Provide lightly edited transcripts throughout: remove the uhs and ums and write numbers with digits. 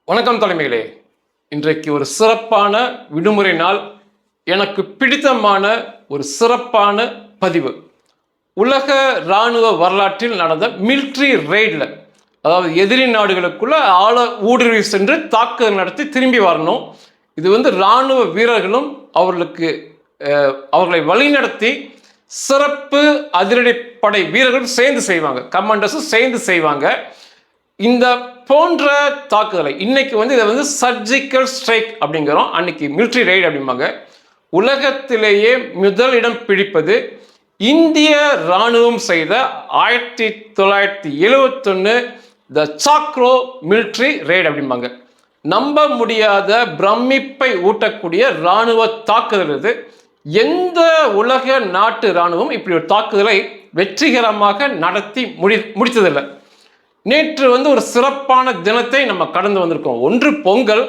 வணக்கம் தலைமைகளே. இன்றைக்கு ஒரு சிறப்பான விடுமுறை நாள். எனக்கு பிடித்தமான ஒரு சிறப்பான பதிவு. உலக இராணுவ வரலாற்றில் நடந்த மிலிட்ரி ரெய்டில், அதாவது எதிரி நாடுகளுக்குள்ள ஊடுருவி சென்று தாக்குதல் நடத்தி திரும்பி வரணும். இது இராணுவ வீரர்களும் அவர்களை வழிநடத்தி சிறப்பு அதிரடிப்படை வீரர்களும் சேர்ந்து செய்வாங்க, கமாண்டர்ஸும் சேர்ந்து செய்வாங்க. இந்த போன்ற தாக்குதலை இன்னைக்கு இதை சர்ஜிக்கல் ஸ்ட்ரைக் அப்படிங்கிறோம். அன்னைக்கு மிலிட்ரி ரெய்டு அப்படிம்பாங்க. உலகத்திலேயே முதலிடம் பிடிப்பது இந்திய இராணுவம் செய்த 1971 த சாக்ரோ மிலிட்ரி ரெய்டு அப்படிம்பாங்க. நம்ப முடியாத பிரமிப்பை ஊட்டக்கூடிய இராணுவ தாக்குதல் இது. எந்த உலக நாட்டு இராணுவம் இப்படி ஒரு தாக்குதலை வெற்றிகரமாக நடத்தி முடித்ததில்லை. நேற்று ஒரு சிறப்பான தினத்தை நம்ம கடந்து வந்திருக்கோம். ஒன்று பொங்கல்,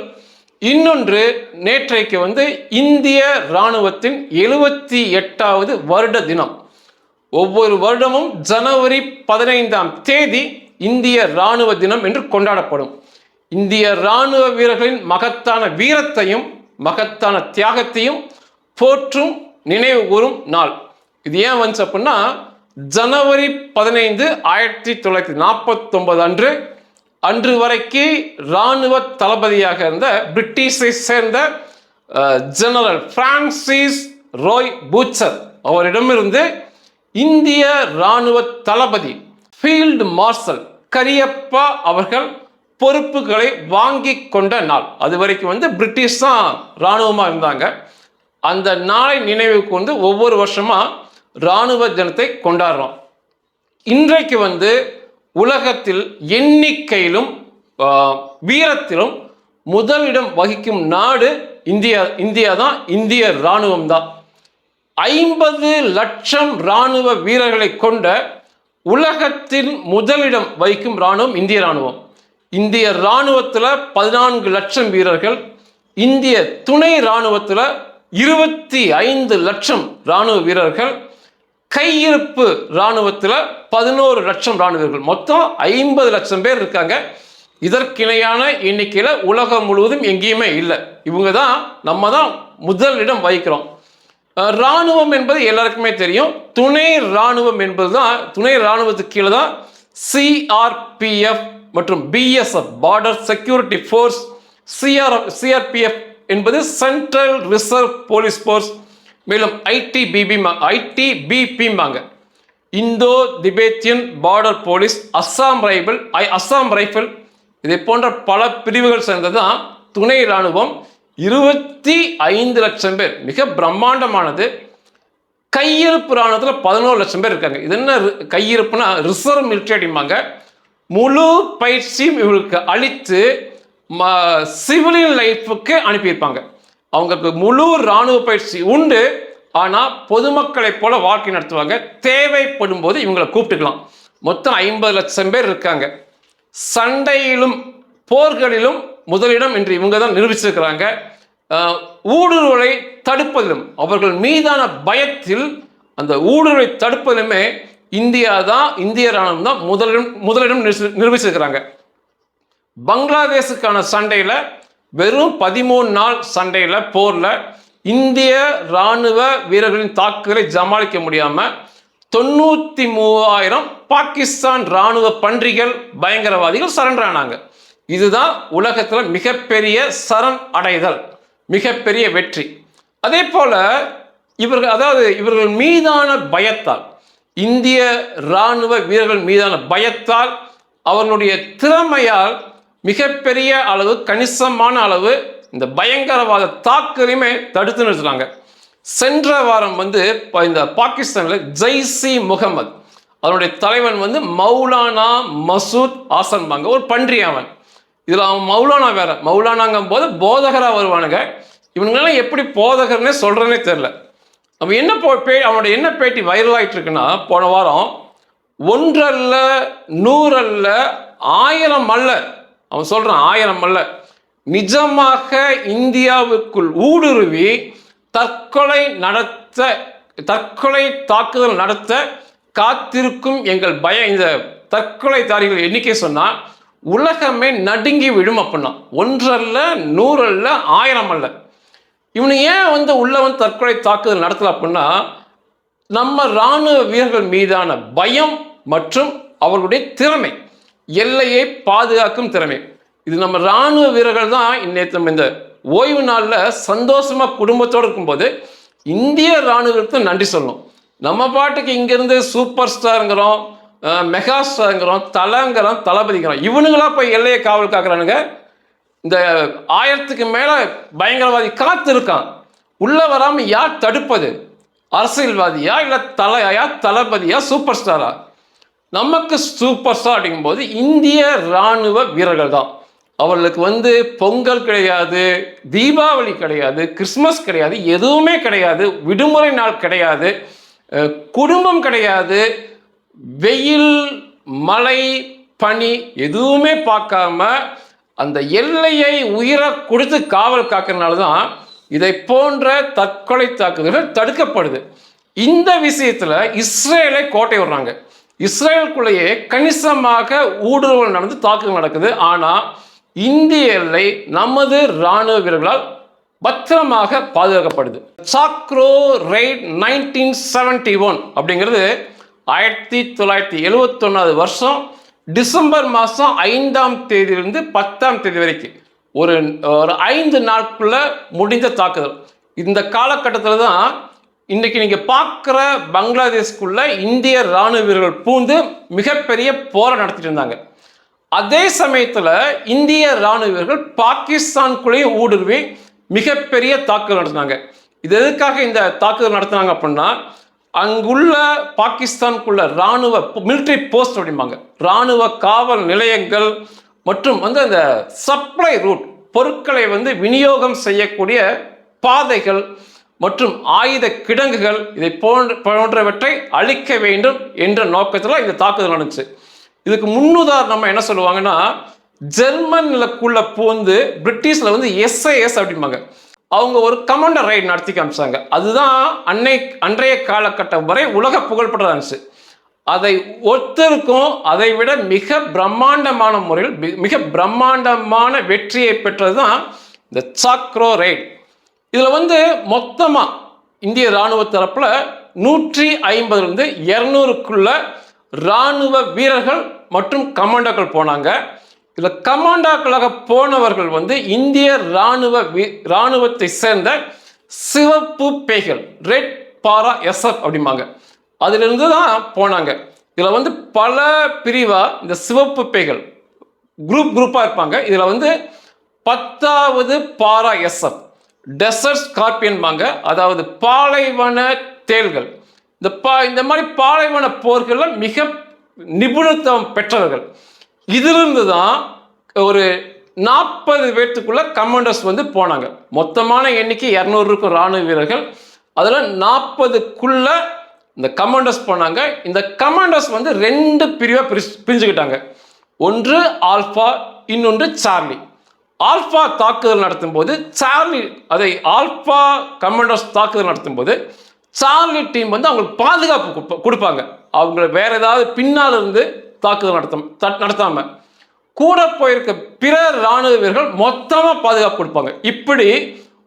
இன்னொன்று நேற்றைக்கு இந்திய இராணுவத்தின் 78வது வருட தினம். ஒவ்வொரு வருடமும் ஜனவரி 15ஆம் தேதி இந்திய இராணுவ தினம் என்று கொண்டாடப்படும். இந்திய இராணுவ வீரர்களின் மகத்தான வீரத்தையும் மகத்தான தியாகத்தையும் போற்றும் நினைவு கூறும் நாள். இது ஏன் வந்துச்சு அப்படின்னா, ஜனவரி 15 1949 அன்று வரைக்கும் இராணுவ தளபதியாக இருந்த பிரிட்டிஷை சேர்ந்த ஜெனரல் பிரான்சிஸ் ராய் பூச்சர் அவரிடமிருந்து இந்திய இராணுவ தளபதி ஃபீல்டு மார்ஷல் கரியப்பா அவர்கள் பொறுப்புகளை வாங்கி கொண்ட நாள். அது வரைக்கும் பிரிட்டிஷ் தான் இராணுவமாக இருந்தாங்க. அந்த நாளை நினைவு கொண்டு ஒவ்வொரு வருஷமா இராணுவ தினத்தை கொண்டாடுறோம். இன்றைக்கு உலகத்தில் எண்ணிக்கையிலும் வீரத்திலும் முதலிடம் வகிக்கும் நாடு இந்தியா தான். இந்திய இராணுவம் தான். 50 லட்சம் இராணுவ வீரர்களை கொண்ட உலகத்தில் முதலிடம் வகிக்கும் இராணுவம் இந்திய இராணுவம். இந்திய இராணுவத்தில் 14 லட்சம் வீரர்கள், இந்திய துணை இராணுவத்தில் 25 லட்சம் இராணுவ வீரர்கள், கையிருப்பு இராணுவத்தில் 11 லட்சம் இராணுவர்கள், மொத்தம் 50 லட்சம் பேர் இருக்காங்க. இதற்கிணையான எண்ணிக்கையில் உலகம் முழுவதும் எங்கேயுமே இல்லை. நம்ம தான் முதலிடம் வகிக்கிறோம். இராணுவம் என்பது எல்லாருக்குமே தெரியும். துணை இராணுவம் என்பது தான், துணை இராணுவத்துக்கு கீழே தான் சிஆர்பிஎஃப் மற்றும் BSF, border security force. CRPF என்பது சென்ட்ரல் ரிசர்வ் போலீஸ் ஃபோர்ஸ். மேலும் ஐடிபிபிம்பாங்க, Indo Tibetan border police, Assam rifle. இதை போன்ற பல பிரிவுகள் சேர்ந்தது தான் துணை இராணுவம். 25 லட்சம் பேர், மிக பிரம்மாண்டமானது. கையிருப்பு இராணுவத்தில் 11 லட்சம் பேர் இருக்காங்க. இது என்ன கையிருப்புனா, ரிசர்வ் மிலிட்டரி அப்படிம்பாங்க. முழு பயிற்சியும் இவங்களுக்கு அளித்து சிவிலியன் லைஃபுக்கு அனுப்பியிருப்பாங்க. அவங்களுக்கு முழு இராணுவ பயிற்சி உண்டு. ஆனால் பொதுமக்களை போல வாழ்க்கை நடத்துவாங்க. தேவைப்படும் போது இவங்களை கூப்பிட்டுக்கலாம். மொத்தம் 50 லட்சம் பேர் இருக்காங்க. சண்டையிலும் போர்களிலும் முதலிடம் என்று இவங்க தான் நிரூபிச்சிருக்கிறாங்க. ஊடுருவலை தடுப்பதிலும், அவர்கள் மீதான பயத்தில் அந்த ஊடுருவலை தடுப்பதிலுமே இந்திய இராணுவம் தான் முதலிடம் நிரூபிச்சிருக்கிறாங்க. பங்களாதேஷுக்கான சண்டையில் வெறும் 13 நாள் சண்டையில், போரில் இந்திய இராணுவ வீரர்களின் தாக்குதலை சமாளிக்க முடியாமல் 93,000 பாகிஸ்தான் இராணுவ பன்றிகள், பயங்கரவாதிகள் சரண்டர் ஆனாங்க. இதுதான் உலகத்தில் மிகப்பெரிய சரண் அடைதல், மிகப்பெரிய வெற்றி. அதே போல இவர்கள் மீதான பயத்தால், இந்திய இராணுவ வீரர்கள் மீதான பயத்தால், அவர்களுடைய திறமையால் மிகப்பெரிய அளவு, கணிசமான அளவு இந்த பயங்கரவாத தாக்குதலையுமே தடுத்து நிறுத்துறாங்க. சென்ற வாரம் இந்த பாகிஸ்தானில் ஜெய்ஷ்-இ முகமது, அதனுடைய தலைவன் மௌலானா மசூத் ஆசன்பாங்க, ஒரு பன்றி. அவன் இதில் அவன் மௌலானா வேற. மௌலானாங்கும் போது போதகராக வருவானுங்க. இவனுங்கெல்லாம் எப்படி போதகர்னே சொல்கிறேன்னே தெரில. அவன் அவனுடைய என்ன பேட்டி வைரல் ஆகிட்டு இருக்குன்னா, போன வாரம் 1 அல்ல 100 அல்ல 1000 அல்ல, அவன் சொல்றான் 1000 அல்ல, நிஜமாக இந்தியாவுக்குள் ஊடுருவி தற்கொலை தாக்குதல் நடத்த காத்திருக்கும் எங்கள் இந்த தற்கொலைதாரிகள் எண்ணிக்கை சொன்னா உலகமே நடுங்கி விடும் அப்படின்னா. ஒன்றல்ல, நூறல்ல, 1000 அல்ல. இவனு ஏன் உள்ள தற்கொலை தாக்குதல் நடத்தல அப்படின்னா, நம்ம இராணுவ வீரர்கள் மீதான பயம் மற்றும் அவர்களுடைய திறமை, எல்லையை பாதுகாக்கும் திறமை. இது நம்ம இராணுவ வீரர்கள் தான் இன்னைக்கு இந்த ஓய்வு நாளில் சந்தோஷமா குடும்பத்தோடு இருக்கும்போது இந்திய இராணுவத்துக்கு நன்றி சொல்லணும். நம்ம பாட்டுக்கு இங்கிருந்து சூப்பர் ஸ்டாருங்கிறோம், மெகா ஸ்டாருங்கிறோம், தலங்கிறோம், தளபதிங்கிறோம். இவனுங்களா போய் எல்லையை காவல் காக்குறானுங்க. இந்த 1000க்கு மேல பயங்கரவாதி காத்து இருக்கான். உள்ள வராம யார் தடுப்பது? அரசியல்வாதியா இல்ல தலையா, தளபதியா, சூப்பர் ஸ்டாரா? நமக்கு சூப்பர் ஸ்டார் அப்படிங்கும்போது இந்திய இராணுவ வீரர்கள் தான். அவர்களுக்கு பொங்கல் கிடையாது, தீபாவளி கிடையாது, கிறிஸ்மஸ் கிடையாது, எதுவுமே கிடையாது, விடுமுறை நாள் கிடையாது, குடும்பம் கிடையாது, வெயில், மழை, பனி எதுவுமே பார்க்காம அந்த எல்லையை உயிரை கொடுத்து காவல் காக்கிறதுனால தான் இதை போன்ற தற்கொலை தாக்குதல்கள் தடுக்கப்படுது. இந்த விஷயத்துல இஸ்ரேலை கோட்டை விடுறாங்க. இஸ்ரேலுக்குள்ளேயே கணிசமாக ஊடுருவல் நடந்து தாக்குதல் நடக்குது. ஆனா இந்திய எல்லை நமது இராணுவ வீரர்களால் பத்திரமாக பாதுகாக்கப்படுது. சாக்ரோ ரெய்ட் 1971 அப்படிங்கிறது 1971 வருஷம் டிசம்பர் மாதம் 5ஆம் தேதியிலிருந்து 10ஆம் தேதி வரைக்கும் ஒரு 5 நாட்குள்ள முடிந்த தாக்குதல். இந்த காலகட்டத்தில் தான் இன்னைக்கு நீங்க பார்க்குற பங்களாதேஷ்குள்ள இந்திய இராணுவ வீரர்கள் பூந்து மிகப்பெரிய போரை நடத்திட்டு இருந்தாங்க. அதே சமயத்தில் இந்திய இராணுவ வீரர்கள் பாகிஸ்தானுக்குள்ளேயும் ஊடுருவி மிகப்பெரிய தாக்குதல் நடத்தினாங்க. இது எதுக்காக இந்த தாக்குதல் நடத்தினாங்க அப்படின்னா, அங்குள்ள பாகிஸ்தானுக்குள்ள இராணுவ மிலிட்ரி போஸ்ட் அப்படிம்பாங்க, இராணுவ காவல் நிலையங்கள் மற்றும் அந்த சப்ளை ரூட், பொருட்களை விநியோகம் செய்யக்கூடிய பாதைகள் மற்றும் ஆயுத கிடங்குகள், இதை போன்றவற்றை அழிக்க வேண்டும் என்ற நோக்கத்தில் இந்த தாக்குதல் நடந்துச்சு. இதுக்கு முன்னுதாரணமா என்ன சொல்லுவாங்கன்னா, ஜெர்மன்லக்குள்ள பூந்து பிரிட்டிஷ்ல எஸ்ஐஎஸ் அப்படிம்பாங்க, அவங்க ஒரு கமாண்டர் ரைட் நடத்தி காமிச்சாங்க. அதுதான் அன்றைய காலகட்டம் வரை உலக புகழ்பெற்றதா இருந்துச்சு. அதை ஒருத்தருக்கும் அதை விட மிக பிரம்மாண்டமான முறையில் மிக பிரம்மாண்டமான வெற்றியை பெற்றது தான் இந்த சாக்ரோ ரைட். இதுல மொத்தமா இந்திய இராணுவ தரப்புல 150 200க்குள்ள இராணுவ வீரர்கள் மற்றும் கமாண்டோக்கள் போனாங்க. இதுல கமாண்டோக்களாக போனவர்கள் இந்திய இராணுவத்தை சேர்ந்த சிவப்பு பேய்கள், ரெட் பாரா எஸ்எஃப் அப்படிம்பாங்க, அதிலிருந்து தான் போனாங்க. இதுல பல பிரிவா இந்த சிவப்பு பேய்கள் குரூப்பா இருப்பாங்க. இதுல 10வது பாரா எஸ்எஃப் டெசர்ட் ஸ்கார்பியன் பாங்க, அதாவது பாலைவன தேள்கள். இந்த மாதிரி பாலைவன போர்கள் மிக நிபுணத்துவம் பெற்றவர்கள். இதிலிருந்து தான் ஒரு 40 பேர்த்துக்குள்ள கமாண்டர்ஸ் போனாங்க. மொத்தமான எண்ணிக்கை 200 இராணுவ வீரர்கள், அதுல 40க்குள்ள இந்த கமாண்டர்ஸ் போனாங்க. இந்த கமாண்டர்ஸ் 2 பிரிவா பிரிஞ்சுக்கிட்டாங்க. ஒன்று ஆல்பா, இன்னொன்று சார்லி. ஆல்பா தாக்குதல் நடத்தும் போது சார்லி, அதை ஆல்பா கமாண்டர்ஸ் தாக்குதல் நடத்தும் போது சார்லி டீம் அவங்களுக்கு பாதுகாப்பு கொடுப்பாங்க. அவங்க வேற ஏதாவது பின்னால் இருந்து தாக்குதல் நடத்தாம கூட போயிருக்க பிற இராணுவ வீரர்கள் மொத்தமா பாதுகாப்பு கொடுப்பாங்க. இப்படி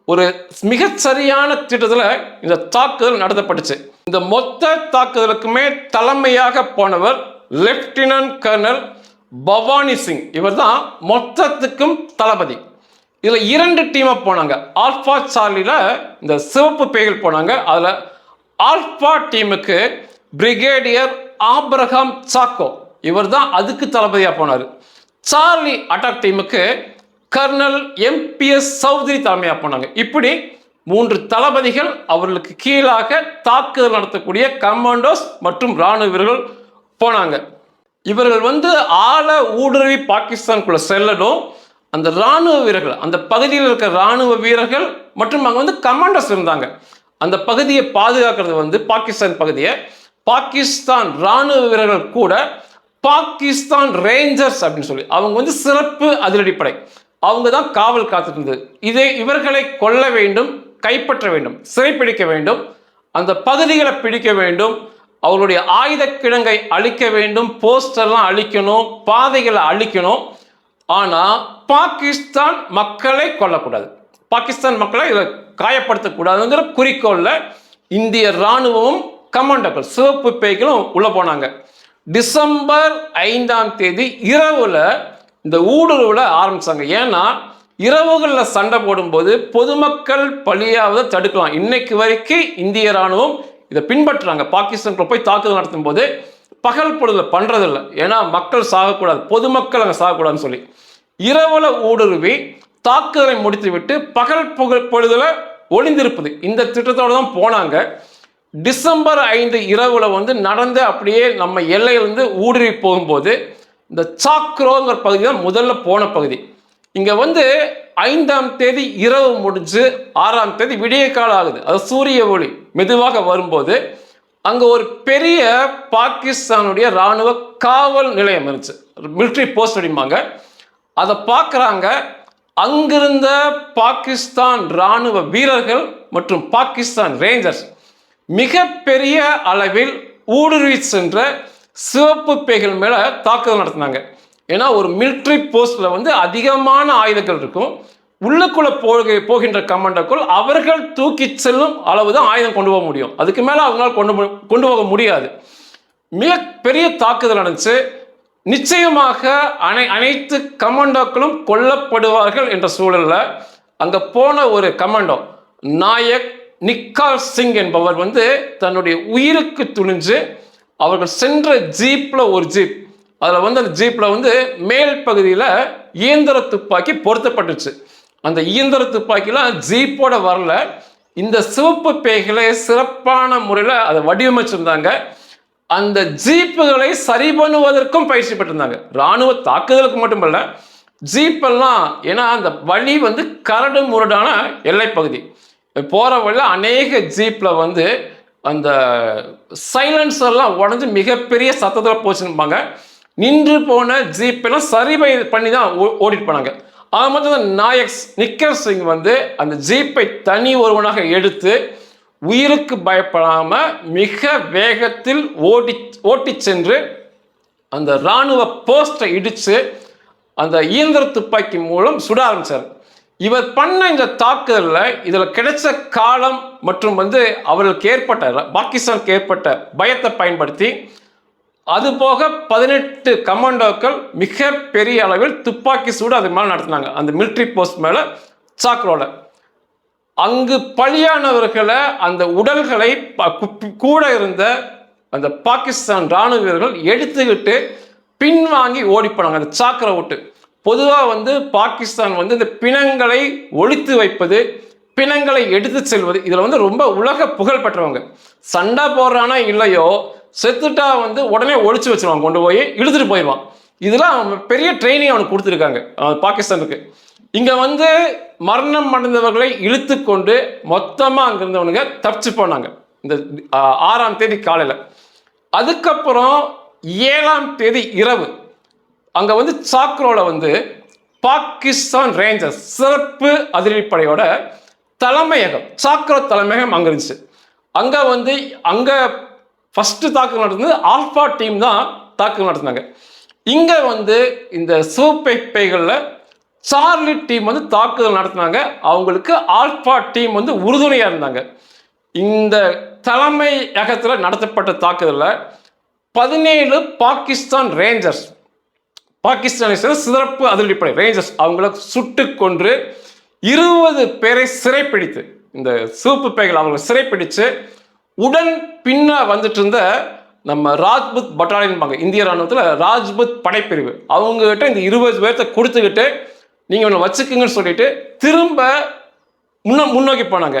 ஒரு மிகச் சரியான திட்டத்தில் இந்த தாக்குதல் நடத்தப்பட்டுச்சு. இந்த மொத்த தாக்குதலுக்குமே தலைமையாக போனவர் லெப்டினன்ட் கர்னல் பவானி சிங். இவர் தான் மொத்தத்துக்கும் தளபதி. இதுல 2 டீமா போனாங்க. ஆல்பா சார்லில இந்த சிவப்பு பேய்கள் போனாங்க. அதுல ஆல்பா டீமுக்கு பிரிகேடியர் ஆப்ரஹாம் சாக்கோ, இவர் தான் அதுக்கு தளபதியா போனார். சார்லி அட்டாக் டீமுக்கு கர்னல் எம்பிஎஸ் சௌத்ரி தலைமையா போனாங்க. இப்படி 3 தளபதிகள், அவர்களுக்கு கீழாக தாக்குதல் நடத்தக்கூடிய கமாண்டோஸ் மற்றும் இராணுவ வீரர்கள் போனாங்க. இவர்கள் ஆழ ஊடுருவி பாகிஸ்தானுக்குள்ள செல்லணும். அந்த இராணுவ வீரர்கள், அந்த பகுதியில் இருக்கிற இராணுவ வீரர்கள் மற்றும் அங்கே கமாண்டர்ஸ் இருந்தாங்க. அந்த பகுதியை பாதுகாக்கிறது பாகிஸ்தான் பகுதியை பாகிஸ்தான் இராணுவ வீரர்கள் கூட பாகிஸ்தான் ரேஞ்சர்ஸ் அப்படின்னு சொல்லி அவங்க சிறப்பு அதிரடிப்படை, அவங்க தான் காவல் காத்துட்டு இருந்தது. இவர்களை கொல்ல வேண்டும், கைப்பற்ற வேண்டும், சிறைப்பிடிக்க வேண்டும், அந்த பகுதிகளை பிடிக்க வேண்டும், அவர்களுடைய ஆயுத கிடங்கை அழிக்க வேண்டும், போஸ்டர்லாம் அழிக்கணும், பாதைகளை அழிக்கணும். ஆனால் பாகிஸ்தான் மக்களை கொல்லக்கூடாது, பாகிஸ்தான் மக்களை இதில் காயப்படுத்தக்கூடாதுங்கிற குறிக்கோளில் இந்திய இராணுவமும் கமாண்டோக்கள் சிவப்பு பேய்களும் உள்ளே போனாங்க. டிசம்பர் 5 இரவுல இந்த ஊடுருவலை ஆரம்பிச்சாங்க. ஏன்னா இரவுகளில் சண்டை போடும்போது பொதுமக்கள் பலியாவதை தடுக்கலாம். இன்னைக்கு வரைக்கும் இந்திய ராணுவம் இதை பின்பற்றுறாங்க. பாகிஸ்தான்ல போய் தாக்குதல் நடத்தும் போது பகல் பொழுதுல பண்றதில்லை, ஏன்னா மக்கள் சாகக்கூடாது, பொதுமக்கள் அங்கே சாகக்கூடாதுன்னு சொல்லி இரவுல ஊடுருவி தாக்குதலை முடித்து விட்டு பகல் பொழுதுல ஒளிந்திருப்பது இந்த திட்டத்தோடு தான் போனாங்க. டிசம்பர் 5 இரவுல நடந்த அப்படியே நம்ம எல்லையிலிருந்து ஊடுருவி போகும்போது இந்த சாக்ரோங்கிற பகுதி தான் முதல்ல போன பகுதி. இங்க 5 இரவு முடிஞ்சு 6 விடிய காலம் ஆகுது. அது சூரிய ஒளி மெதுவாக வரும்போது அங்க ஒரு பெரிய பாகிஸ்தானுடைய இராணுவ காவல் நிலையம் இருந்துச்சு, மிலிட்ரி போஸ்ட் அப்படிம்பாங்க. அதை பார்க்குறாங்க. அங்கிருந்த பாகிஸ்தான் இராணுவ வீரர்கள் மற்றும் பாகிஸ்தான் ரேஞ்சர்ஸ் மிகப்பெரிய அளவில் ஊடுருவி சென்ற சிவப்பு பேய்கள் மேல தாக்குதல் நடத்தினாங்க. ஏன்னா ஒரு மிலிட்ரி போஸ்ட்ல அதிகமான ஆயுதங்கள் இருக்கும். உள்ளுக்குள்ள போகின்ற கமாண்டோக்கள் அவர்கள் தூக்கி செல்லும் அளவுதான் ஆயுதம் கொண்டு போக முடியும், அதுக்கு மேல அவங்களால கொண்டு போக முடியாது. மிக பெரிய தாக்குதல் நடந்துச்சு. நிச்சயமாக அனைத்து கமாண்டோக்களும் கொல்லப்படுவார்கள் என்ற சூழல்ல அங்க போன ஒரு கமாண்டோ நாயக் நிக்கால் சிங் என்பவர் தன்னுடைய உயிருக்கு துணிஞ்சு அவர்கள் சென்ற ஜீப்ல ஒரு ஜீப், அதில் அந்த ஜீப்ல மேல் பகுதியில் இயந்திர துப்பாக்கி பொருத்தப்பட்டுச்சு. அந்த இயந்திர துப்பாக்கிலாம் ஜீப்போட வரல, இந்த சிவப்பு பேய்களை சிறப்பான முறையில் அதை வடிவமைச்சிருந்தாங்க. அந்த ஜீப்புகளை சரி பண்ணுவதற்கும் பயிற்சி பெற்றிருந்தாங்க. இராணுவ தாக்குதலுக்கு மட்டுமல்ல, ஜீப்பெல்லாம், ஏன்னா அந்த வழி கரடு முரடான எல்லை பகுதி, போகிற வழியில் அநேக ஜீப்பில் அந்த சைலன்சர்லாம் உடஞ்சி மிகப்பெரிய சத்தத்தில் போச்சுருப்பாங்க. நின்று போன ஜீப்பெல்லாம் சரி பண்ணி தான் ஓடிட்டு போனாங்க. அது மட்டும் நாயக் நிக்கல் சிங் அந்த ஜீப்பை தனி ஒருவனாக எடுத்து உயிருக்கு பயப்படாம மிக வேகத்தில் ஓட்டி சென்று அந்த இராணுவ போஸ்டை இடித்து அந்த இயந்திர துப்பாக்கி மூலம் சுட ஆரம்பிச்சார். இவர் பண்ண இந்த தாக்குதலில் இதில் கிடைச்ச காலம் மற்றும் அவர்களுக்கு ஏற்பட்ட பாகிஸ்தானுக்கு ஏற்பட்ட பயத்தை பயன்படுத்தி அதுபோக 18 கமாண்டோக்கள் மிக பெரிய அளவில் துப்பாக்கி சூடு அது மேலே நடத்தினாங்க, அந்த மிலிட்ரி போஸ்ட் மேலே சாக்ரோல. அங்கு பலியானவர்களை அந்த உடல்களை கூட இருந்த அந்த பாகிஸ்தான் இராணுவ வீரர்கள் எடுத்துக்கிட்டு பின்வாங்கி ஓடி போனாங்க அந்த சாக்கரை விட்டு. பொதுவாக பாகிஸ்தான் இந்த பிணங்களை ஒழித்து வைப்பது, பிணங்களை எடுத்து செல்வது, இதில் ரொம்ப உலக புகழ் பெற்றவங்க. சண்டை போடுறானா இல்லையோ, செத்துட்டா உடனே ஒழிச்சு வச்சிருவாங்க, கொண்டு போய் இழுத்துட்டு போயிடுவான். இதெல்லாம் பெரிய ட்ரைனிங் அவனுக்கு கொடுத்துருக்காங்க பாகிஸ்தானுக்கு. இங்கே மரணம் அடைந்தவர்களை இழுத்து கொண்டு மொத்தமாக அங்கிருந்தவனுங்க தப்பிச்சு போனாங்க இந்த 6 காலையில். அதுக்கப்புறம் 7 இரவு அங்கே சாக்ரோல பாகிஸ்தான் ரேஞ்சர்ஸ் சிறப்பு அதிரடிப்படையோட தலைமையகம், சாக்ரோ தலைமையகம் அங்கே இருந்துச்சு. அங்கே அங்கே ஃபர்ஸ்ட் தாக்குதல் நடந்தது ஆல்ஃபா டீம் தான் தாக்குதல் நடத்தினாங்க. இங்கே இந்த சிவப்பு பேய்களில் சார்லி டீம் தாக்குதல் நடத்தினாங்க. அவங்களுக்கு ஆல்ஃபா டீம் உறுதுணையாக இருந்தாங்க. இந்த தலைமையகத்தில் நடத்தப்பட்ட தாக்குதலில் 17 பாகிஸ்தான் ரேஞ்சர்ஸ், பாகிஸ்தானை சேர்ந்த சிறப்பு அதிரடிப்படை ரேஞ்சர்ஸ், அவங்கள சுட்டு கொன்று 20 பேரை சிறைப்பிடித்து, இந்த சிவப்பு பேய்கள் அவங்களை சிறைப்பிடிச்சு உடன் பின்ன வந்துட்டு இருந்த நம்ம ராஜ்புத் பட்டாலியன், இந்திய ராணுவத்தில் ராஜ்புத் படைப்பிரிவு, அவங்ககிட்ட இந்த 20 பேர்த்த கொடுத்துக்கிட்டு நீங்கள் ஒன்று வச்சுக்குங்கன்னு சொல்லிட்டு திரும்ப முன்னோக்கி போனாங்க.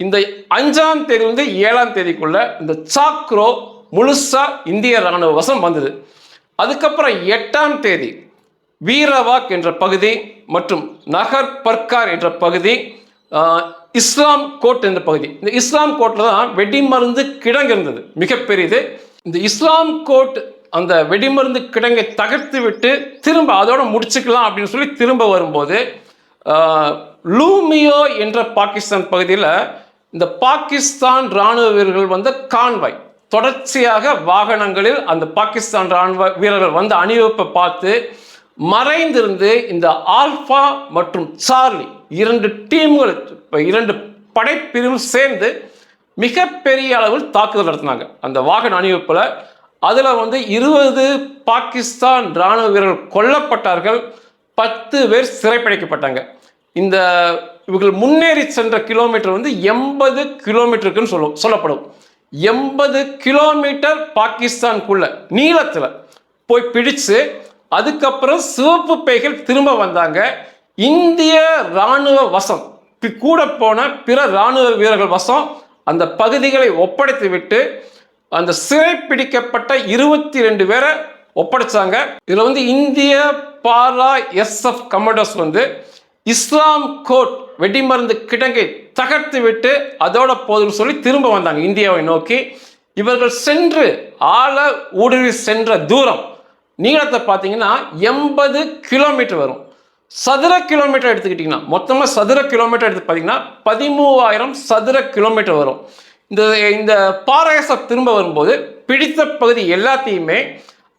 இந்த 5ஆம் தேதி 7ஆம் தேதிக்குள்ள இந்த சாக்ரோ முழுசா இந்திய ராணுவ வசம் வந்தது. அதுக்கப்புறம் 8ஆம் தேதி வீரவாக் என்ற பகுதி மற்றும் நகர் பர்கார் என்ற பகுதி, இஸ்லாம் கோட் என்ற பகுதி, இந்த இஸ்லாம் கோட்ல தான் வெடிமருந்து கிடங்கு இருந்தது மிகப்பெரியது. இந்த இஸ்லாம் கோட் அந்த வெடிமருந்து கிடங்கை தகர்த்து விட்டு திரும்ப அதோட முடிச்சுக்கலாம் அப்படின்னு சொல்லி திரும்ப வரும்போது லூமியோ என்ற பாகிஸ்தான் பகுதியில் இந்த பாகிஸ்தான் இராணுவ வீரர்கள் கான்வாய் தொடர்ச்சியாக வாகனங்களில் அந்த பாகிஸ்தான் இராணுவ வீரர்கள் அணிவகுப்பை பார்த்து மறைந்திருந்து இந்த ஆல்பா மற்றும் சார்லி இரண்டு டீம்கள், இரண்டு படைப்பிரிவு சேர்ந்து மிகப்பெரிய அளவில் தாக்குதல் நடத்தினாங்க அந்த வாகன அணிவகுப்பில். அதில் 20 பாகிஸ்தான் இராணுவ வீரர்கள் கொல்லப்பட்டார்கள், 10 பேர் சிறைப்பிடிக்கப்பட்டாங்க. இந்த இவர்கள் முன்னேறி சென்ற கிலோமீட்டர் 80 கிலோமீட்டருக்குன்னு சொல்லப்படும். 80 கிலோமீட்டர் பாகிஸ்தானுக்குள்ள நீளத்தில் போய் பிடிச்சு அதுக்கப்புறம் சிவப்பு பைகள் திரும்ப வந்தாங்க. இந்திய இராணுவ வசம் கூட போன பிற இராணுவ வீரர்கள் வசம் அந்த பகுதிகளை ஒப்படைத்து விட்டு அந்த சிறை பிடிக்கப்பட்ட 22 பேரை ஒப்படைச்சாங்க. இதுல இந்திய பாரா SF கமாண்டோஸ் இஸ்லாம் கோட் வெடிமருந்து கிடங்கை தகர்த்து விட்டு அதோட போதும் சொல்லி திரும்ப வந்தாங்க இந்தியாவை நோக்கி. இவர்கள் சென்று ஆழ ஊடுருவி சென்ற தூரம் நீளத்தை பார்த்தீங்கன்னா 80 கிலோமீட்டர் வரும். சதுர கிலோமீட்டர் எடுத்துக்கிட்டிங்கன்னா மொத்தமாக சதுர கிலோமீட்டர் எடுத்து பார்த்தீங்கன்னா 13,000 சதுர கிலோமீட்டர் வரும். இந்த பாராயசப் திரும்ப வரும்போது பிடித்த பகுதி எல்லாத்தையுமே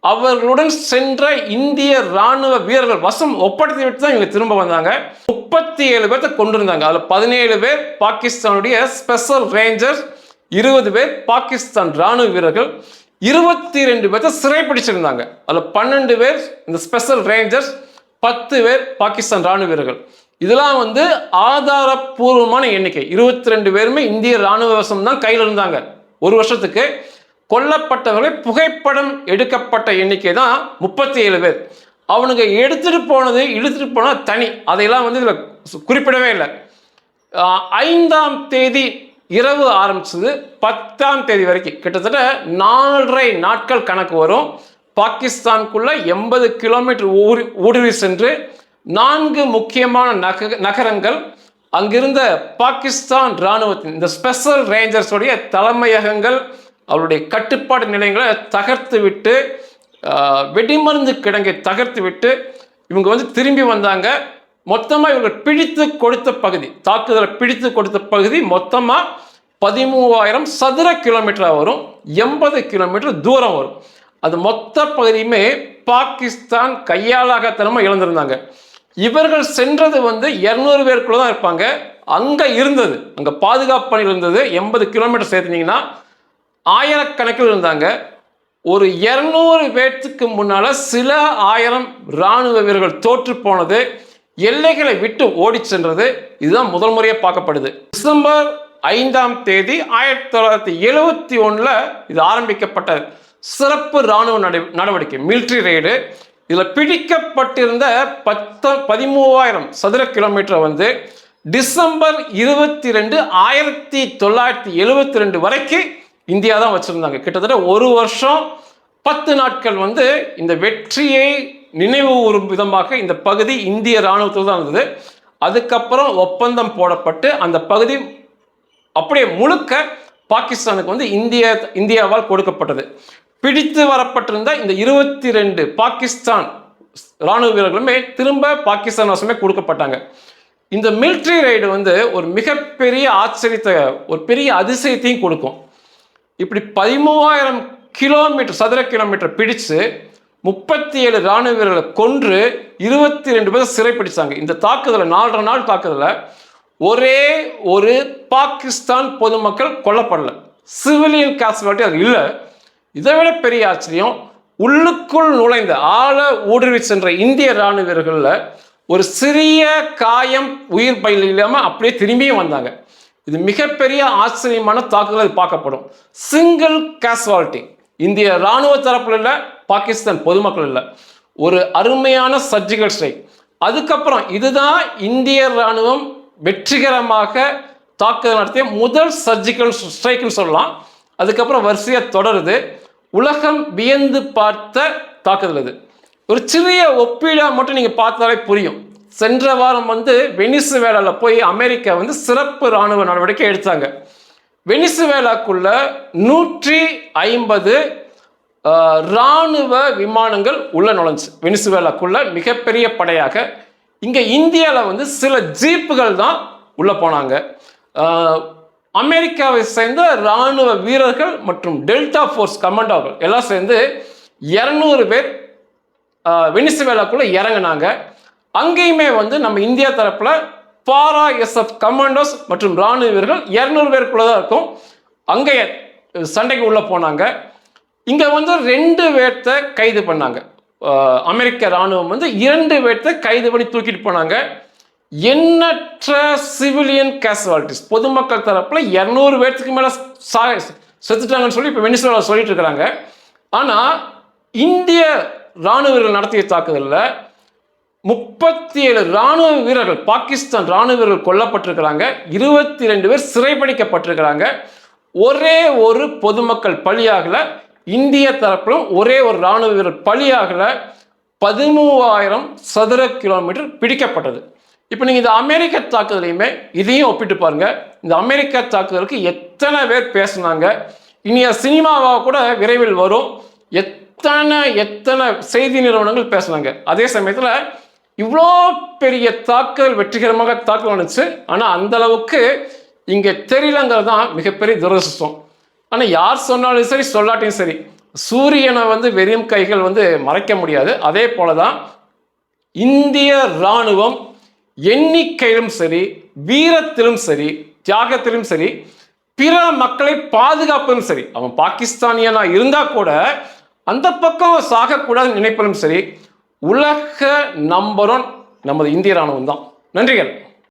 அவர்களுடன் சென்ற இந்திய இராணுவ வீரர்கள் வசம் ஒப்படைத்து விட்டு தான் இவங்க திரும்ப வந்தாங்க. 37 பேர்த்த கொண்டிருந்தாங்க. அதில் 17 பேர் பாகிஸ்தானுடைய ஸ்பெஷல் ரேஞ்சர்ஸ், 20 பேர் பாகிஸ்தான் இராணுவ வீரர்கள், 22 பேர்த்த சிறைப்பிடிச்சிருந்தாங்க. அதில் 12 பேர் இந்த ஸ்பெஷல் ரேஞ்சர்ஸ், 10 பேர் பாகிஸ்தான் இராணுவ வீரர்கள். இதெல்லாம் ஆதாரப்பூர்வமான எண்ணிக்கை. 22 பேருமே இந்திய இராணுவ வசம் தான் கையில் இருந்தாங்க. ஒரு வருஷத்துக்கு கொல்லப்பட்டவர்களை புகைப்படம் எடுக்கப்பட்ட எண்ணிக்கை தான் 37 பேர். அவனுங்க எடுத்துட்டு போனது இழுத்துட்டு போனது தனி, அதையெல்லாம் இதில் குறிப்பிடவே இல்லை. 5ஆம் தேதி இரவு ஆரம்பிச்சது 10ஆம் தேதி வரைக்கும் கிட்டத்தட்ட 4.5 நாட்கள் கணக்கு வரும். பாகிஸ்தானுக்குள்ள 80 கிலோமீட்டர் ஊடுருவி சென்று 4 முக்கியமான நகரங்கள், அங்கிருந்த பாகிஸ்தான் இராணுவத்தின் இந்த ஸ்பெஷல் ரேஞ்சர்ஸுடைய தலைமையகங்கள், அவருடைய கட்டுப்பாடு நிலையங்களை தகர்த்து விட்டு, வெடிமருந்து கிடங்கை தகர்த்து விட்டு இவங்க திரும்பி வந்தாங்க. மொத்தமாக இவங்க பிடித்து கொடுத்த பகுதி, தாக்குதலை பிடித்து கொடுத்த பகுதி மொத்தமாக 13,000 சதுர கிலோமீட்டராக வரும். 80 கிலோமீட்டர் தூரம் வரும். அது மொத்த பகுதியுமே பாகிஸ்தான் கையாளாகத்தனமாக இழந்திருந்தாங்க. இவர்கள் சென்றது 200 பேருக்குள்ள தான் இருப்பாங்க. அங்கே இருந்தது, அங்கே பாதுகாப்பு பணியில் இருந்தது 80 கிலோமீட்டர் சேர்த்துனீங்கன்னா ஆயிரக்கணக்கில் இருந்தாங்க. ஒரு 200 பேர்த்துக்கு முன்னால சில 1000 இராணுவ வீரர்கள் தோற்று போனது, எல்லைகளை விட்டு ஓடி சென்றது, இதுதான் முதல் முறையாக பார்க்கப்படுது. டிசம்பர் 5ஆம் தேதி 1971 இது ஆரம்பிக்கப்பட்ட சிறப்பு இராணுவ நடவடிக்கை, மிலிட்ரி ரெய்டு. இதில் பிடிக்கப்பட்டிருந்த 13,000 சதுர கிலோமீட்டர் டிசம்பர் 22, 1972 வரைக்கும் இந்தியா தான் வச்சிருந்தாங்க. கிட்டத்தட்ட ஒரு வருஷம் 10 நாட்கள் இந்த வெற்றியை நினைவு கூறும் விதமாக இந்த பகுதி இந்திய இராணுவத்தில் தான் இருந்தது. அதுக்கப்புறம் ஒப்பந்தம் போடப்பட்டு அந்த பகுதி அப்படியே முழுக்க பாகிஸ்தானுக்கு இந்தியாவால் கொடுக்கப்பட்டது. பிடித்து வரப்பட்டிருந்த இந்த 22 பாகிஸ்தான் இராணுவ வீரர்களுமே திரும்ப பாகிஸ்தான் வசமே கொடுக்கப்பட்டாங்க. இந்த மிலிட்ரி ரைடு ஒரு மிகப்பெரிய ஆச்சரியத்தை, ஒரு பெரிய அதிசயத்தையும் கொடுக்கும். இப்படி 13,000 கிலோமீட்டர் சதுர கிலோமீட்டர் பிடிச்சு 37 இராணுவ வீரர்களை கொன்று 22 பேர் சிறைப்பிடிச்சாங்க. இந்த தாக்குதலை 4.5 நாள் தாக்குதலை ஒரே ஒரு பாகிஸ்தான் பொதுமக்கள் கொல்லப்படல, சிவிலியன் கேசுவாலிட்டி அது இல்லை. இதை விட பெரிய ஆச்சரியம், உள்ளுக்குள் நுழைந்த ஆழ ஊடுருவி சென்ற இந்திய இராணுவ வீரர்களில் ஒரு சிறிய காயம், உயிர் பலி இல்லாமல் அப்படியே திரும்பியும் வந்தாங்க. இது மிகப்பெரிய ஆச்சரியமான தாக்குதல் பார்க்கப்படும். சிங்கிள் கேசுவாலிட்டி இந்திய இராணுவ தரப்பில் இல்லை, பாகிஸ்தான் பொதுமக்கள் இல்லை. ஒரு அருமையான சர்ஜிக்கல் ஸ்ட்ரைக். அதுக்கப்புறம் இதுதான் இந்திய இராணுவம் வெற்றிகரமாக தாக்குதல் நடத்திய முதல் சர்ஜிக்கல் ஸ்ட்ரைக்னு சொல்லலாம். அதுக்கப்புறம் வரிசையாக தொடருது. உலகம் வியந்து பார்த்த தாக்குதல் இது. ஒரு சிறிய ஒப்பீடாக மட்டும் நீங்கள் பார்த்தாலே புரியும். சென்ற வாரம் வெனிசுவேலாவில் போய் அமெரிக்கா சிறப்பு இராணுவ நடவடிக்கை எடுத்தாங்க. வெனிசுவேலாக்குள்ள 150 இராணுவ விமானங்கள் உள்ள நுழைஞ்சு வெனிசுவேலாக்குள்ள மிகப்பெரிய படையாக. இங்கே இந்தியாவில் சில ஜீப்புகள் தான் உள்ள போனாங்க. அமெரிக்காவை சேர்ந்த இராணுவ வீரர்கள் மற்றும் டெல்டா ஃபோர்ஸ் கமாண்டோகள் எல்லாம் சேர்ந்து 200 பேர் வெனிசுவேலாக்குள்ள இறங்கினாங்க. அங்கேயுமே வந்து நம்ம இந்தியா தரப்புல பாரா எஸ்எஃப் கமாண்டோஸ் மற்றும் ராணுவ வீரர்கள் 200 பேருக்குள்ள தான் இருக்கும். அங்கே சண்டைக்கு உள்ள போனாங்க. இங்க வந்து 2 பேர்த்த கைது பண்ணாங்க. அமெரிக்க ராணுவம் வந்து 2 பேர்த்த கைது பண்ணி தூக்கிட்டு போனாங்க. எண்ணற்ற சிவிலியன் கேசுவாலிட்டிஸ், பொதுமக்கள் தரப்புல 200 பேர்த்துக்கு மேல செத்துட்டாங்கன்னு சொல்லி இப்போ வெனிசுவேலா சொல்லிட்டு இருக்கிறாங்க. ஆனா இந்திய ராணுவ வீரர்கள் நடத்திய தாக்குதலில் 37 ராணுவ வீரர்கள், பாகிஸ்தான் ராணுவ வீரர்கள் கொல்லப்பட்டிருக்கிறாங்க. 22 பேர் சிறைப்பிடிக்கப்பட்டிருக்கிறாங்க. ஒரே ஒரு பொதுமக்கள் பலியாகல. இந்திய தரப்பிலும் ஒரே ஒரு ராணுவ வீரர் பலியாகல. 13,000 சதுர கிலோமீட்டர் பிடிக்கப்பட்டது. இப்போ நீங்கள் இந்த அமெரிக்க தாக்குதலையுமே இதையும் ஒப்பிட்டு பாருங்க. இந்த அமெரிக்க தாக்குதலுக்கு எத்தனை பேர் பேசினாங்க. இனிய சினிமாவாக கூட விரைவில் வரும். எத்தனை செய்தி நிறுவனங்கள் பேசினாங்க. அதே சமயத்தில் இவ்வளோ பெரிய தாக்குதல் வெற்றிகரமாக தாக்குதல் வந்துச்சு. ஆனால் அந்த அளவுக்கு இங்கே தெரியலங்கிறது தான் மிகப்பெரிய துரதிர்ஷ்டம். ஆனால் யார் சொன்னாலும் சரி, சொல்லாட்டியும் சரி, சூரியனை வந்து வெறும் கைகள் வந்து மறைக்க முடியாது. அதே போல தான் இந்திய இராணுவம் எண்ணிக்கையிலும் சரி, வீரத்திலும் சரி, தியாகத்திலும் சரி, பிற மக்களை பாதுகாப்பதும் சரி, அவன் பாகிஸ்தானியனா இருந்தா கூட அந்த பக்கம் சாகக்கூடாதுன்னு நினைப்பதும் சரி, உலக நம்பர் 1 நமது இந்திய இராணுவம் தான். நன்றிகள்.